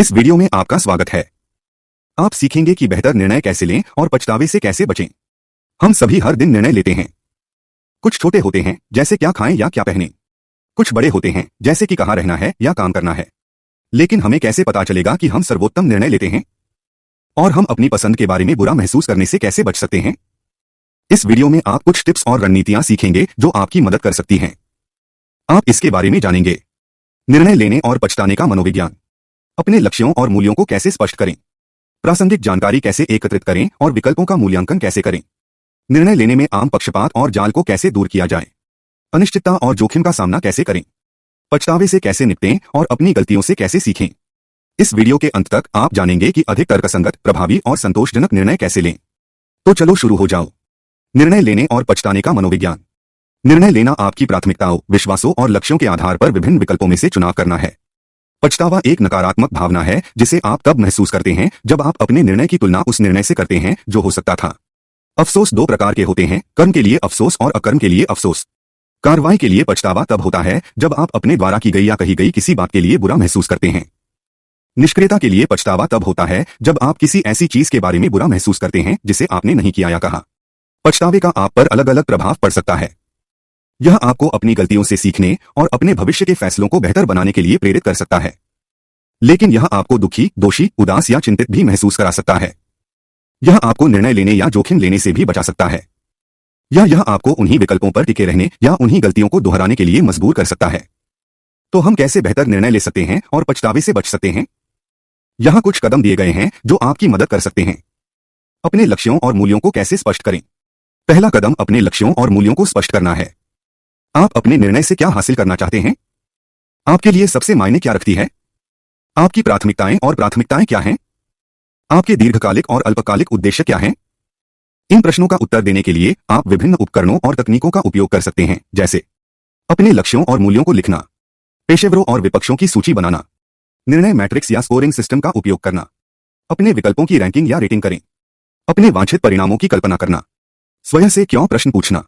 इस वीडियो में आपका स्वागत है। आप सीखेंगे कि बेहतर निर्णय कैसे लें और पछतावे से कैसे बचें। हम सभी हर दिन निर्णय लेते हैं। कुछ छोटे होते हैं, जैसे क्या खाएं या क्या पहनें। कुछ बड़े होते हैं, जैसे कि कहाँ रहना है या काम करना है। लेकिन हमें कैसे पता चलेगा कि हम सर्वोत्तम निर्णय लेते हैं? और हम अपनी पसंद के बारे में बुरा महसूस करने से कैसे बच सकते हैं? इस वीडियो में आप कुछ टिप्स और रणनीतियां सीखेंगे जो आपकी मदद कर सकती हैं। आप इसके बारे में जानेंगे। निर्णय लेने और पछताने का मनोविज्ञान। अपने लक्ष्यों और मूल्यों को कैसे स्पष्ट करें। प्रासंगिक जानकारी कैसे एकत्रित करें और विकल्पों का मूल्यांकन कैसे करें। निर्णय लेने में आम पक्षपात और जाल को कैसे दूर किया जाए। अनिश्चितता और जोखिम का सामना कैसे करें। पछतावे से कैसे निपटें और अपनी गलतियों से कैसे सीखें। इस वीडियो के अंत तक आप जानेंगे कि अधिक तर्कसंगत, प्रभावी और संतोषजनक निर्णय कैसे लें। तो चलो शुरू हो जाओ। निर्णय लेने और पछताने का मनोविज्ञान। निर्णय लेना आपकी प्राथमिकताओं, विश्वासों और लक्ष्यों के आधार पर विभिन्न विकल्पों में से चुनाव करना है। पछतावा एक नकारात्मक भावना है जिसे आप तब महसूस करते हैं जब आप अपने निर्णय की तुलना उस निर्णय से करते हैं जो हो सकता था। अफसोस दो प्रकार के होते हैं, कर्म के लिए अफसोस और अकर्म के लिए अफसोस। कार्रवाई के लिए पछतावा तब होता है जब आप अपने द्वारा की गई या कही गई किसी बात के लिए बुरा महसूस करते हैं। निष्क्रियता के लिए पछतावा तब होता है जब आप किसी ऐसी चीज के बारे में बुरा महसूस करते हैं जिसे आपने नहीं किया या कहा। पछतावे का आप पर अलग अलग प्रभाव पड़ सकता है। यह आपको अपनी गलतियों से सीखने और अपने भविष्य के फैसलों को बेहतर बनाने के लिए प्रेरित कर सकता है। लेकिन यह आपको दुखी, दोषी, उदास या चिंतित भी महसूस करा सकता है। यह आपको निर्णय लेने या जोखिम लेने से भी बचा सकता है। या यह आपको उन्हीं विकल्पों पर टिके रहने या उन्हीं गलतियों को दोहराने के लिए मजबूर कर सकता है। तो हम कैसे बेहतर निर्णय ले सकते हैं और पछतावे से बच सकते हैं? यहाँ कुछ कदम दिए गए हैं जो आपकी मदद कर सकते हैं। अपने लक्ष्यों और मूल्यों को कैसे स्पष्ट करें। पहला कदम अपने लक्ष्यों और मूल्यों को स्पष्ट करना है। आप अपने निर्णय से क्या हासिल करना चाहते हैं? आपके लिए सबसे मायने क्या रखती है? आपकी प्राथमिकताएं और प्राथमिकताएं क्या हैं? आपके दीर्घकालिक और अल्पकालिक उद्देश्य क्या हैं? इन प्रश्नों का उत्तर देने के लिए आप विभिन्न उपकरणों और तकनीकों का उपयोग कर सकते हैं, जैसे अपने लक्ष्यों और मूल्यों को लिखना, पेशेवरों और विपक्षों की सूची बनाना, निर्णय मैट्रिक्स या स्कोरिंग सिस्टम का उपयोग करना, अपने विकल्पों की रैंकिंग या रेटिंग करें, अपने वांछित परिणामों की कल्पना करना, स्वयं से क्यों प्रश्न पूछना।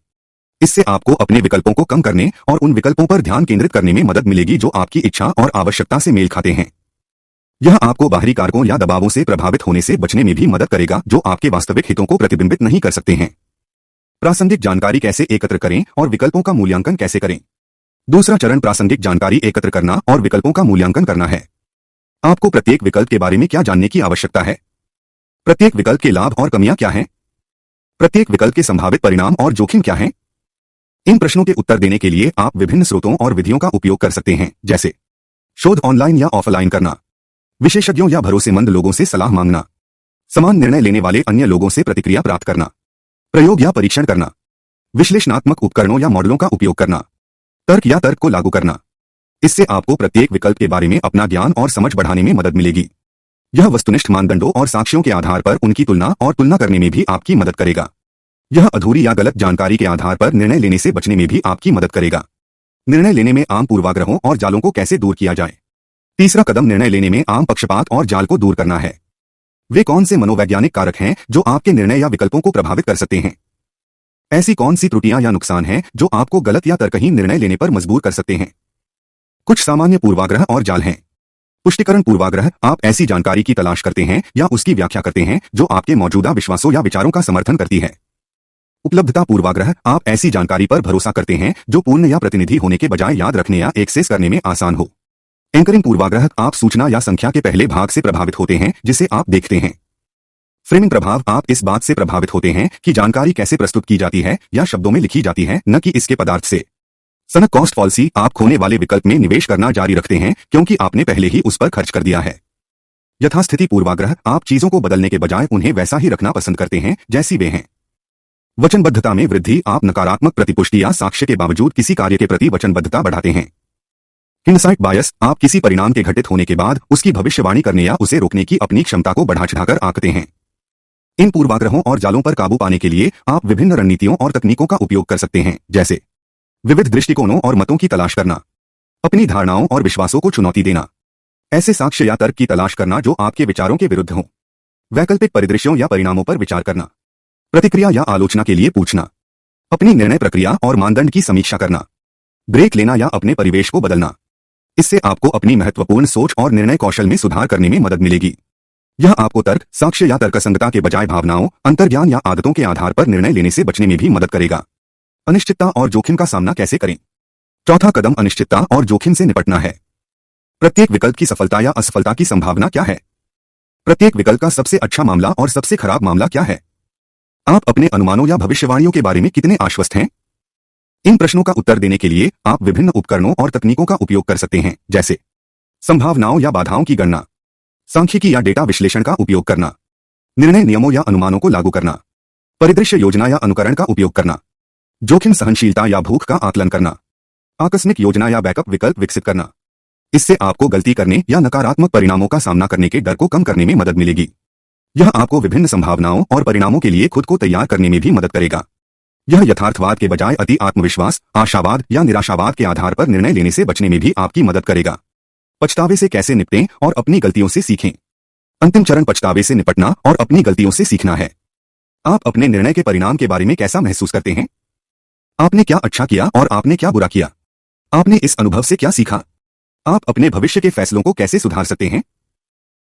इससे आपको अपने विकल्पों को कम करने और उन विकल्पों पर ध्यान केंद्रित करने में मदद मिलेगी जो आपकी इच्छा और आवश्यकता से मेल खाते हैं। यह आपको बाहरी कारकों या दबावों से प्रभावित होने से बचने में भी मदद करेगा जो आपके वास्तविक हितों को प्रतिबिंबित नहीं कर सकते हैं। प्रासंगिक जानकारी कैसे एकत्र करें और विकल्पों का मूल्यांकन कैसे करें। दूसरा चरण प्रासंगिक जानकारी एकत्र करना और विकल्पों का मूल्यांकन करना है। आपको प्रत्येक विकल्प के बारे में क्या जानने की आवश्यकता है? प्रत्येक विकल्प के लाभ और कमियां क्या हैं? प्रत्येक विकल्प के संभावित परिणाम और जोखिम क्या हैं? इन प्रश्नों के उत्तर देने के लिए आप विभिन्न स्रोतों और विधियों का उपयोग कर सकते हैं, जैसे शोध ऑनलाइन या ऑफलाइन करना, विशेषज्ञों या भरोसेमंद लोगों से सलाह मांगना, समान निर्णय लेने वाले अन्य लोगों से प्रतिक्रिया प्राप्त करना, प्रयोग या परीक्षण करना, विश्लेषणात्मक उपकरणों या मॉडलों का उपयोग करना, तर्क या तर्क को लागू करना। इससे आपको प्रत्येक विकल्प के बारे में अपना ज्ञान और समझ बढ़ाने में मदद मिलेगी। यह वस्तुनिष्ठ मानदंडों और साक्ष्यों के आधार पर उनकी तुलना करने में भी आपकी मदद करेगा। यह अधूरी या गलत जानकारी के आधार पर निर्णय लेने से बचने में भी आपकी मदद करेगा। निर्णय लेने में आम पूर्वाग्रहों और जालों को कैसे दूर किया जाए। तीसरा कदम निर्णय लेने में आम पक्षपात और जाल को दूर करना है। वे कौन से मनोवैज्ञानिक कारक हैं जो आपके निर्णय या विकल्पों को प्रभावित कर सकते हैं? ऐसी कौन सी त्रुटियां या नुकसान हैं जो आपको गलत या तर्कहीन निर्णय लेने पर मजबूर कर सकते हैं? कुछ सामान्य पूर्वाग्रह और जाल हैं। पुष्टिकरण पूर्वाग्रह, आप ऐसी जानकारी की तलाश करते हैं या उसकी व्याख्या करते हैं जो आपके मौजूदा विश्वासों या विचारों का समर्थन करती है। उपलब्धता पूर्वाग्रह, आप ऐसी जानकारी पर भरोसा करते हैं जो पूर्ण या प्रतिनिधि होने के बजाय याद रखने या एक्सेस करने में आसान हो। एंकरिंग पूर्वाग्रह, आप सूचना या संख्या के पहले भाग से प्रभावित होते हैं जिसे आप देखते हैं। फ्रेमिंग प्रभाव, आप इस बात से प्रभावित होते हैं कि जानकारी कैसे प्रस्तुत की जाती है या शब्दों में लिखी जाती है, न कि इसके पदार्थ से। सनक कॉस्ट फॉल्सी, आप खोने वाले विकल्प में निवेश करना जारी रखते हैं क्योंकि आपने पहले ही उस पर खर्च कर दिया है। यथास्थिति पूर्वाग्रह, आप चीजों को बदलने के बजाय उन्हें वैसा ही रखना पसंद करते हैं जैसी वे हैं। वचनबद्धता में वृद्धि, आप नकारात्मक प्रतिपुष्टि या साक्ष्य के बावजूद किसी कार्य के प्रति वचनबद्धता बढ़ाते हैं। हिंडसाइट बायस, आप किसी परिणाम के घटित होने के बाद उसकी भविष्यवाणी करने या उसे रोकने की अपनी क्षमता को बढ़ा चढ़ाकर आंकते हैं। इन पूर्वाग्रहों और जालों पर काबू पाने के लिए आप विभिन्न रणनीतियों और तकनीकों का उपयोग कर सकते हैं, जैसे विविध दृष्टिकोणों और मतों की तलाश करना, अपनी धारणाओं और विश्वासों को चुनौती देना, ऐसे साक्ष्य या तर्क की तलाश करना जो आपके विचारों के विरुद्ध हों, वैकल्पिक परिदृश्यों या परिणामों पर विचार करना, प्रतिक्रिया या आलोचना के लिए पूछना, अपनी निर्णय प्रक्रिया और मानदंड की समीक्षा करना, ब्रेक लेना या अपने परिवेश को बदलना, इससे आपको अपनी महत्वपूर्ण सोच और निर्णय कौशल में सुधार करने में मदद मिलेगी। यह आपको तर्क, साक्ष्य या तर्कसंगतता के बजाय भावनाओं, अंतर्ज्ञान या आदतों के आधार पर निर्णय लेने से बचने में भी मदद करेगा। अनिश्चितता और जोखिम का सामना कैसे करें? चौथा कदम अनिश्चितता और जोखिम से निपटना है। प्रत्येक विकल्प की सफलता या असफलता की संभावना क्या है? प्रत्येक विकल्प का सबसे अच्छा मामला और सबसे खराब मामला क्या है? आप अपने अनुमानों या भविष्यवाणियों के बारे में कितने आश्वस्त हैं? इन प्रश्नों का उत्तर देने के लिए आप विभिन्न उपकरणों और तकनीकों का उपयोग कर सकते हैं, जैसे संभावनाओं या बाधाओं की गणना, सांख्यिकी या डेटा विश्लेषण का उपयोग करना, निर्णय नियमों या अनुमानों को लागू करना, परिदृश्य योजना या अनुकरण का उपयोग करना, जोखिम सहनशीलता या भूख का आकलन करना, आकस्मिक योजना या बैकअप विकल्प विकसित करना। इससे आपको गलती करने या नकारात्मक परिणामों का सामना करने के डर को कम करने में मदद मिलेगी। यह आपको विभिन्न संभावनाओं और परिणामों के लिए खुद को तैयार करने में भी मदद करेगा। यह यथार्थवाद के बजाय अति आत्मविश्वास, आशावाद या निराशावाद के आधार पर निर्णय लेने से बचने में भी आपकी मदद करेगा। पछतावे से कैसे निपटें और अपनी गलतियों से सीखें? अंतिम चरण पछतावे से निपटना और अपनी गलतियों से सीखना है। आप अपने निर्णय के परिणाम के बारे में कैसा महसूस करते हैं? आपने क्या अच्छा किया और आपने क्या बुरा किया? आपने इस अनुभव से क्या सीखा? आप अपने भविष्य के फैसलों को कैसे सुधार सकते हैं?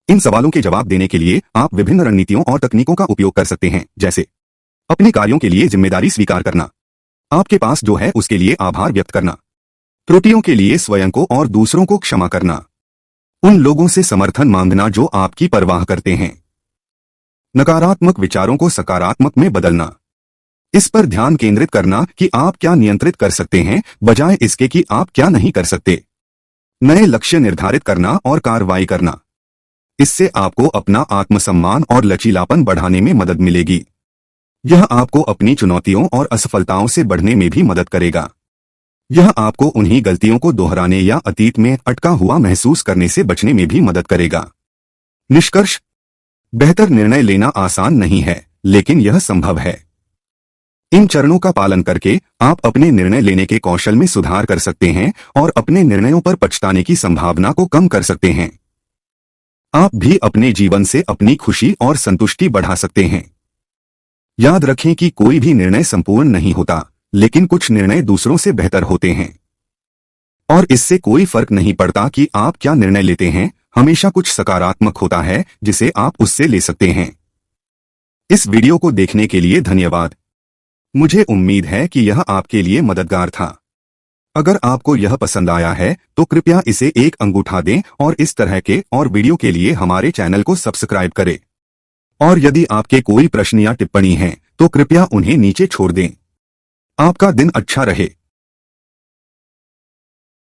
इन सवालों के जवाब देने के लिए आप विभिन्न रणनीतियों और तकनीकों का उपयोग कर सकते हैं, जैसे अपने कार्यों के लिए जिम्मेदारी स्वीकार करना, आपके पास जो है उसके लिए आभार व्यक्त करना, त्रुटियों के लिए स्वयं को और दूसरों को क्षमा करना, उन लोगों से समर्थन मांगना जो आपकी परवाह करते हैं, नकारात्मक विचारों को सकारात्मक में बदलना, इस पर ध्यान केंद्रित करना कि आप क्या नियंत्रित कर सकते हैं बजाय इसके कि आप क्या नहीं कर सकते, नए लक्ष्य निर्धारित करना और कार्रवाई करना। इससे आपको अपना आत्मसम्मान और लचीलापन बढ़ाने में मदद मिलेगी। यह आपको अपनी चुनौतियों और असफलताओं से बढ़ने में भी मदद करेगा। यह आपको उन्हीं गलतियों को दोहराने या अतीत में अटका हुआ महसूस करने से बचने में भी मदद करेगा। निष्कर्ष: बेहतर निर्णय लेना आसान नहीं है, लेकिन यह संभव है। इन चरणों का पालन करके आप अपने निर्णय लेने के कौशल में सुधार कर सकते हैं और अपने निर्णयों पर पछताने की संभावना को कम कर सकते हैं। आप भी अपने जीवन से अपनी खुशी और संतुष्टि बढ़ा सकते हैं। याद रखें कि कोई भी निर्णय संपूर्ण नहीं होता, लेकिन कुछ निर्णय दूसरों से बेहतर होते हैं। और इससे कोई फर्क नहीं पड़ता कि आप क्या निर्णय लेते हैं, हमेशा कुछ सकारात्मक होता है जिसे आप उससे ले सकते हैं। इस वीडियो को देखने के लिए धन्यवाद। मुझे उम्मीद है कि यह आपके लिए मददगार था। अगर आपको यह पसंद आया है तो कृपया इसे एक अंगूठा दें और इस तरह के और वीडियो के लिए हमारे चैनल को सब्सक्राइब करें। और यदि आपके कोई प्रश्न या टिप्पणी हैं तो कृपया उन्हें नीचे छोड़ दें। आपका दिन अच्छा रहे।